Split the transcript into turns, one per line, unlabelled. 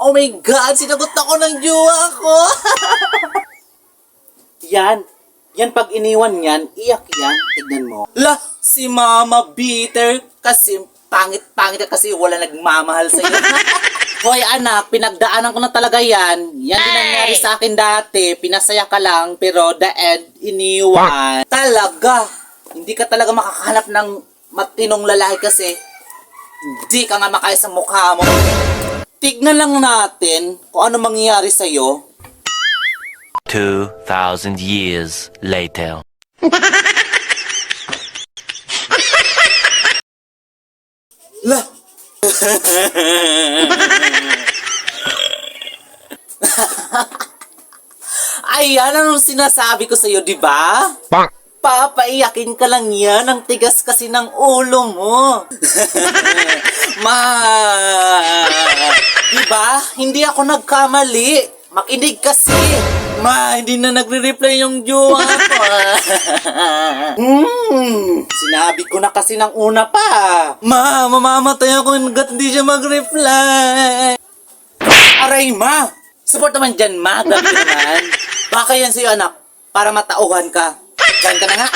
Oh my God, sinagot ako ng jowa ko. Yan pag iniwan yan, iyak yan. Tignan mo. La, si Mama bitter kasi pangit kasi wala nagmamahal sa iyo. Hoy anak, pinagdaanan ko na talaga yan. Yan din nangyari sa akin dati. Pinasaya ka lang, pero the end, iniwan. Talaga. Hindi ka talaga makakahanap ng matinong lalaki kasi hindi ka nga makaya sa mukha mo. Tignan lang natin kung ano mangyayari sa'yo.
2,000 years later.
La! Ayan ang sinasabi ko sa'yo, di ba? Papaiyakin ka lang yan. Ang tigas kasi ng ulo mo. Diba? Hindi ako nagkamali. Makinig kasi. Hindi na nagre-reply yung jowa ko. Sinabi ko na kasi ng una pa. Mamamatay ako hanggat hindi siya mag-reply. Aray, ma! Support naman dyan, ma. Gabi naman. Baka yan sa'yo, anak. Para matauhan ka. Diyan ka na nga.